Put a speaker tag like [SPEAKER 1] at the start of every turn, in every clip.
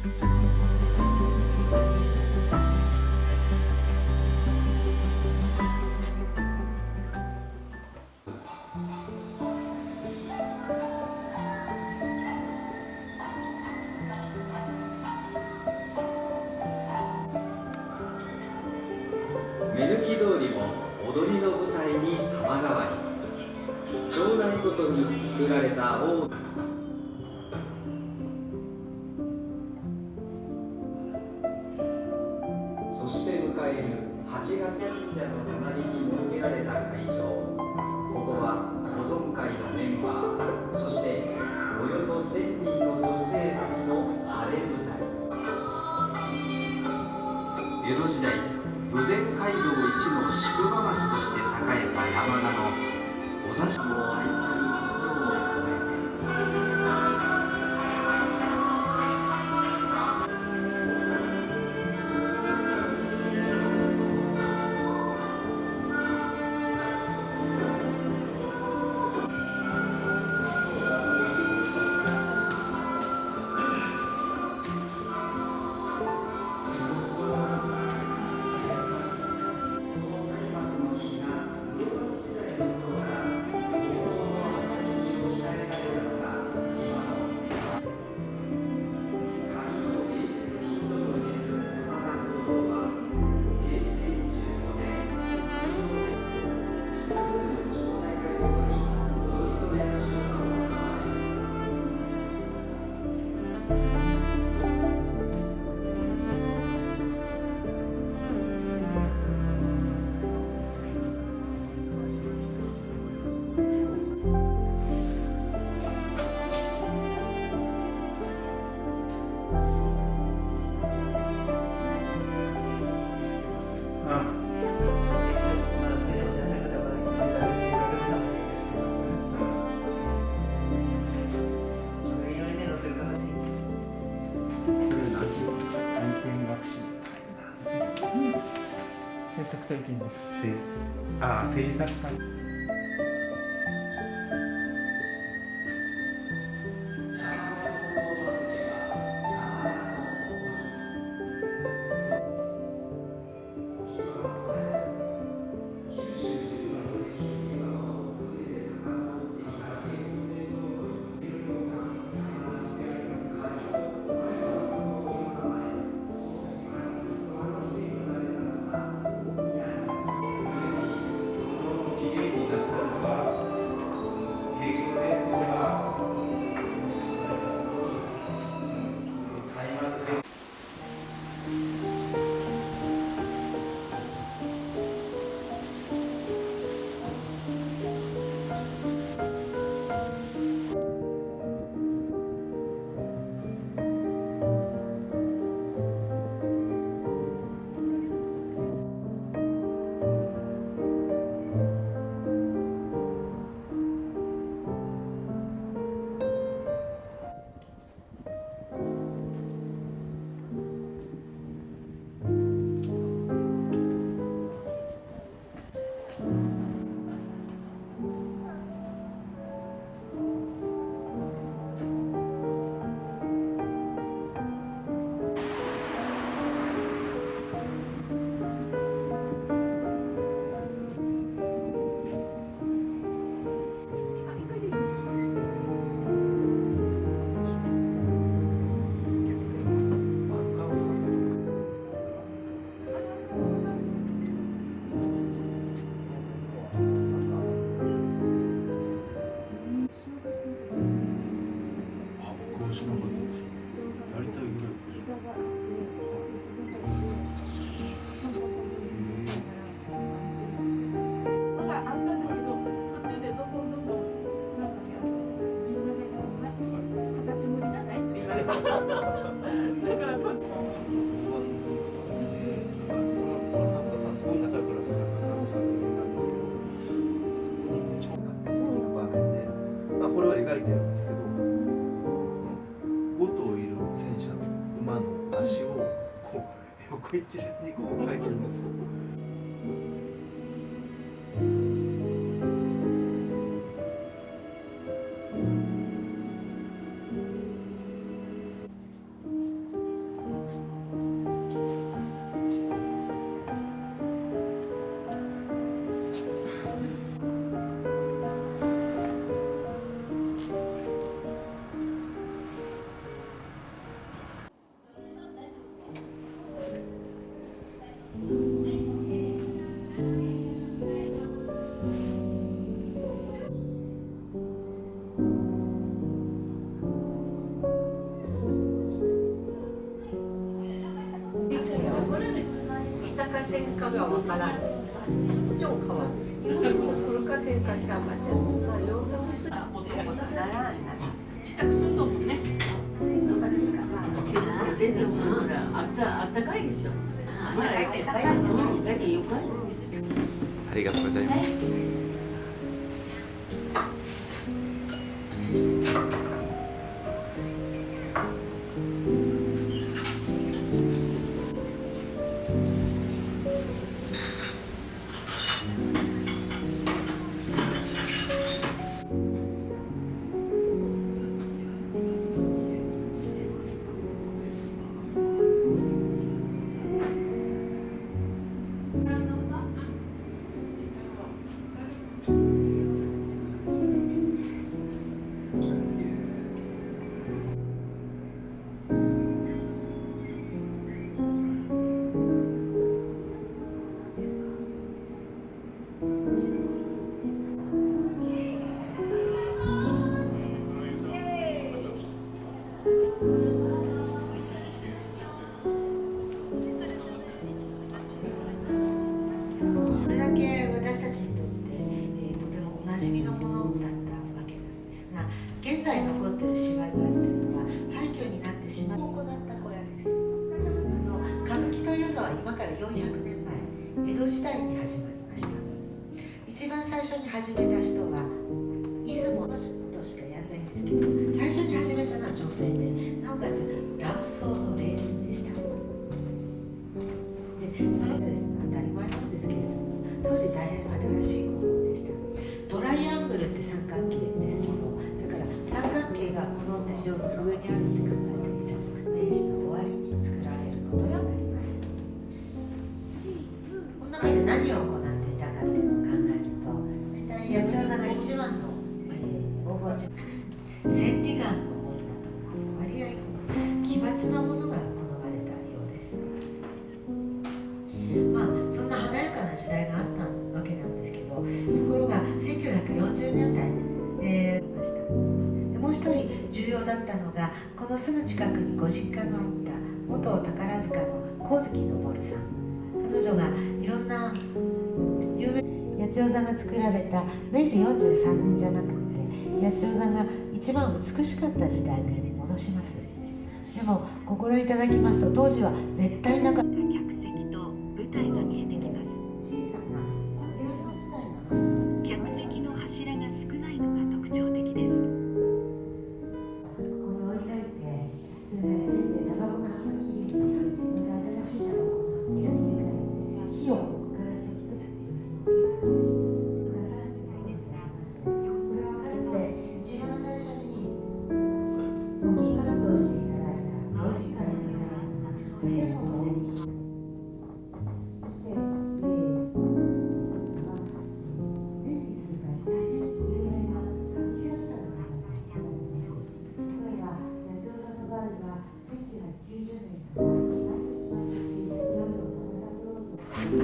[SPEAKER 1] 目抜き通りも踊りの舞台に様変わり。町内ごとに作られたそして迎える8月神社の隣に設けられた会場。ここは保存会のメンバー、そしておよそ1000人の女性たちの晴れ舞台。江戸時代、豊前街道一の宿場町として栄えた山田のお座敷を愛する心を込めて。
[SPEAKER 2] 制作体験です。
[SPEAKER 3] 制作体験。
[SPEAKER 2] 描いてるんですけど、5頭いる戦車の馬の足をこう横一列にこう描いてるんです。
[SPEAKER 3] かがわからん。超変わる。古か喧嘩しらんかって。もともとならんな。自宅住んどんもんね。でもほらあったかいでしょ。あったかいってだけよかい。
[SPEAKER 2] ありがとうございます。
[SPEAKER 4] これだけ私たちにとって、とてもおなじみのものだったわけなんですが、現在残っている芝居小屋というのは廃墟になってしまい行った小屋です。歌舞伎というのは今から400年前、江戸時代に始まりました。一番最初に始めた人は出雲の人しかやらないんですけど、最初に始めたのは女性で、なおかつ男装の霊人でした。でそれがですね、当たり前なんですけれども、当時大変新しい工法でした。トライアングルって三角形ですけど、だから三角形がこの天井の上にあるって考えてみたら、明治の終わりに作られることになります。この中で何を行っていたかっていうのを考えると、大体八千代座が一番の黄金時千里眼の女とか、割合奇抜なものが好まれたようです。まあそんな華やかな時代があったわけなんですけど、ところが1940年代にました。もう一人重要だったのが、このすぐ近くにご実家のあった元宝塚の上月昇さん。彼女がいろんな有名八千代座が作られた明治43年じゃなくて、八千代座が一番美しかった時代に戻します。でも心いただきますと、当時は絶対なかった客席と舞台が見えてきます。小さな客席の柱が少ないのが特徴的です。ここに置いといて、それでタバコの葉をきれいにして、新しいタバコの入れ替えて、火をここからちょっとくださいって書いてありまして、これはかつて一番最初に募金活動していただいた老人会の方が建物をそして、年に数回大変有名な修学者の方がいただきます。例えば八千代座の場合は1990年から毎年毎年岩野玉三郎像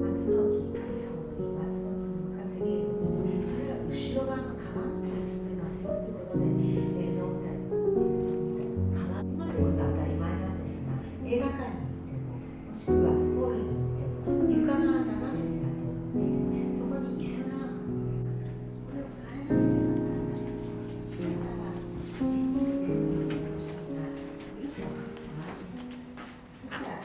[SPEAKER 4] 松の木、神様の松の木の向かって芸をして、それが後ろ側の鏡に映ってますよということで、能舞台のその鏡、今でこそ当たり前なんですが、映画館に行っても、もしくはホールに行っても、床が斜めになっておりまして、そこに椅子が、これを変えなければならない。下から人力でモーションがぐるっと回します。そしたら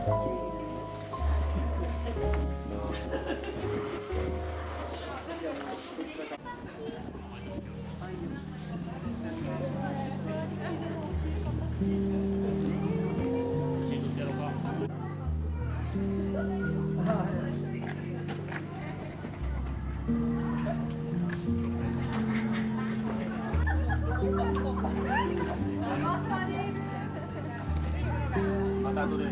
[SPEAKER 2] また後で。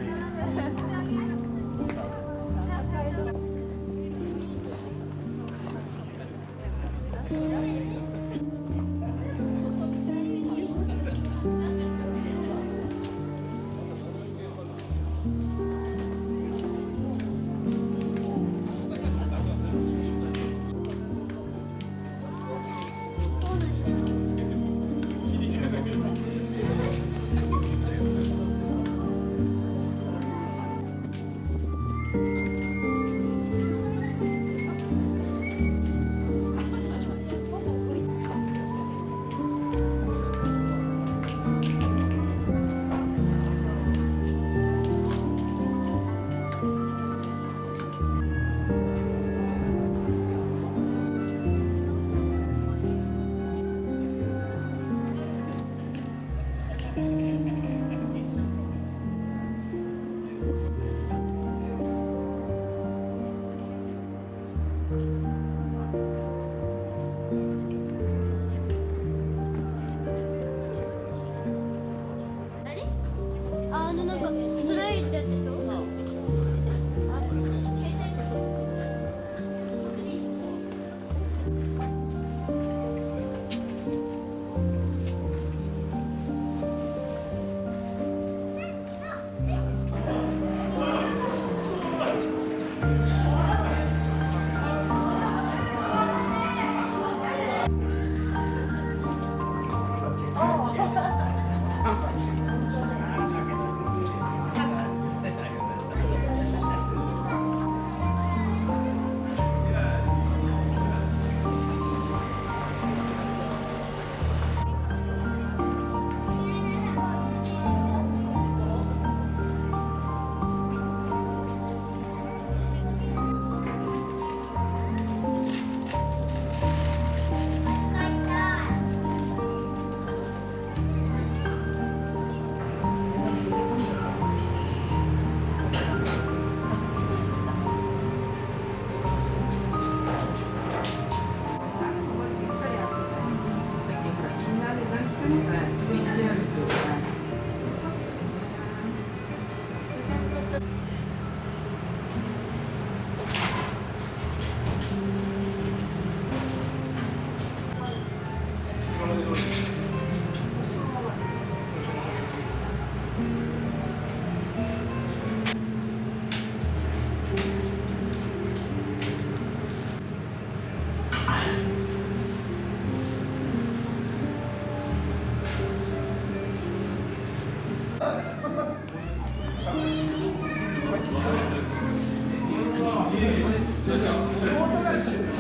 [SPEAKER 5] なんか辛いってやつでしょ。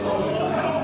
[SPEAKER 2] そう